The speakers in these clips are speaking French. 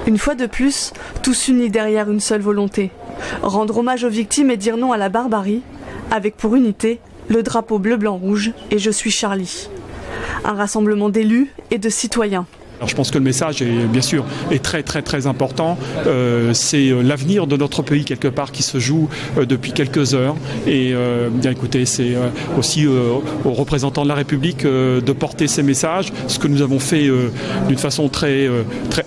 Une fois de plus, tous unis derrière une seule volonté. Rendre hommage aux victimes et dire non à la barbarie, avec pour unité le drapeau bleu-blanc-rouge et Je suis Charlie. Un rassemblement d'élus et de citoyens. Alors je pense que le message est bien sûr est très important. C'est l'avenir de notre pays quelque part qui se joue depuis quelques heures. Et bien écoutez, c'est aussi aux représentants de la République de porter ces messages. Ce que nous avons fait d'une façon très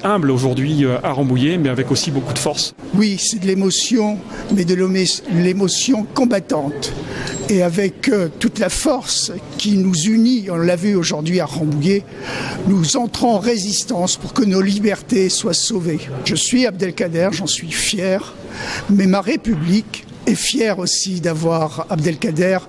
humble aujourd'hui à Rambouillet, mais avec aussi beaucoup de force. Oui, c'est de l'émotion, mais de l'émotion combattante. Et avec toute la force qui nous unit, on l'a vu aujourd'hui à Rambouillet, nous entrons en résistance pour que nos libertés soient sauvées. Je suis Abdelkader, j'en suis fier, mais ma République est fière aussi d'avoir Abdelkader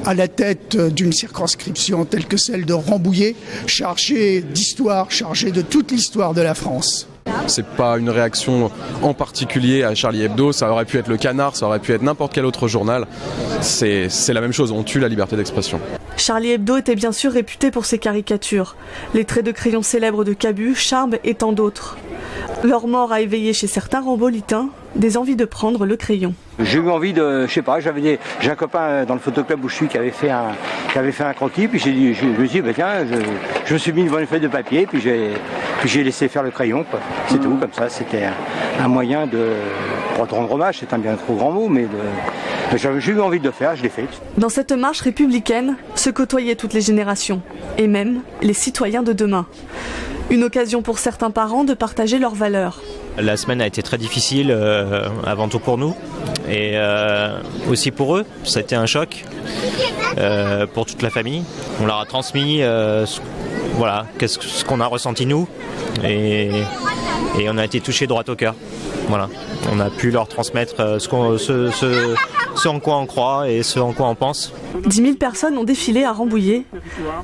à la tête d'une circonscription telle que celle de Rambouillet, chargée d'histoire, chargée de toute l'histoire de la France. C'est pas une réaction en particulier à Charlie Hebdo, ça aurait pu être le Canard, ça aurait pu être n'importe quel autre journal. C'est la même chose, on tue la liberté d'expression. Charlie Hebdo était bien sûr réputé pour ses caricatures, les traits de crayon célèbres de Cabu, Charb et tant d'autres. Leur mort a éveillé chez certains rambolitains des envies de prendre le crayon. J'ai eu envie de, je sais pas, j'ai un copain dans le photoclub où je suis qui avait fait un croquis, puis je me suis dit, bah tiens, je me suis mis devant une feuille de papier, puis j'ai laissé faire le crayon, quoi. C'est tout, comme ça, c'était un moyen de rendre hommage, c'est un bien trop grand mot, mais j'ai eu envie de le faire, je l'ai fait. Dans cette marche républicaine se côtoyaient toutes les générations, et même les citoyens de demain. Une occasion pour certains parents de partager leurs valeurs. La semaine a été très difficile, avant tout pour nous, et aussi pour eux. Ça a été un choc pour toute la famille. On leur a transmis ce qu'on a ressenti nous, et on a été touchés droit au cœur. Voilà. On a pu leur transmettre ce en quoi on croit et ce en quoi on pense. 10 000 personnes ont défilé à Rambouillet,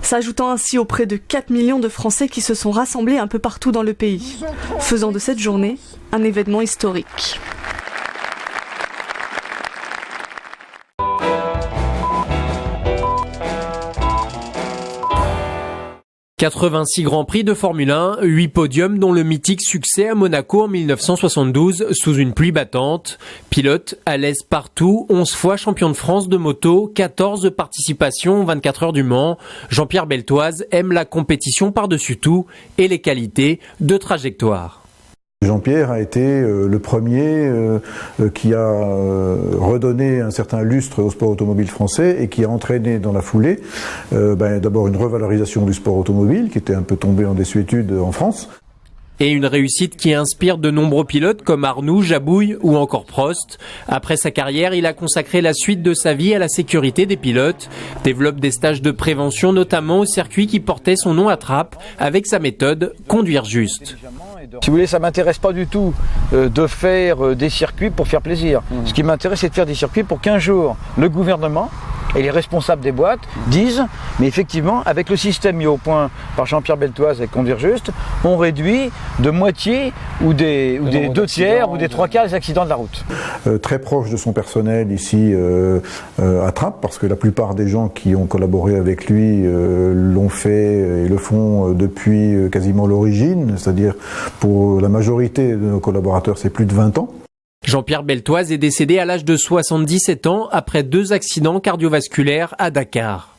s'ajoutant ainsi aux près de 4 millions de Français qui se sont rassemblés un peu partout dans le pays, faisant de cette journée un événement historique. « 86 Grands Prix de Formule 1, 8 podiums dont le mythique succès à Monaco en 1972 sous une pluie battante. Pilote à l'aise partout, 11 fois champion de France de moto, 14 participations, 24 heures du Mans. Jean-Pierre Beltoise aime la compétition par-dessus tout et les qualités de trajectoire. Jean-Pierre a été le premier qui a redonné un certain lustre au sport automobile français et qui a entraîné dans la foulée d'abord une revalorisation du sport automobile qui était un peu tombé en désuétude en France. Et une réussite qui inspire de nombreux pilotes comme Arnoux, Jabouille ou encore Prost. Après sa carrière, il a consacré la suite de sa vie à la sécurité des pilotes, développe des stages de prévention notamment au circuit qui portait son nom à Trappes avec sa méthode Conduire juste. Si vous voulez, ça ne m'intéresse pas du tout de faire des circuits pour faire plaisir. Ce qui m'intéresse, c'est de faire des circuits pour qu'un jour, le gouvernement et les responsables des boîtes disent, mais effectivement, avec le système mis au point par Jean-Pierre Beltoise et Conduire juste, on réduit de moitié ou des 2 tiers ou des 3 quarts les accidents de la route. Très proche de son personnel ici à Trappes, parce que la plupart des gens qui ont collaboré avec lui l'ont fait et le font depuis quasiment l'origine, c'est-à-dire pour la majorité de nos collaborateurs, c'est plus de 20 ans. Jean-Pierre Beltoise est décédé à l'âge de 77 ans après 2 accidents cardiovasculaires à Dakar.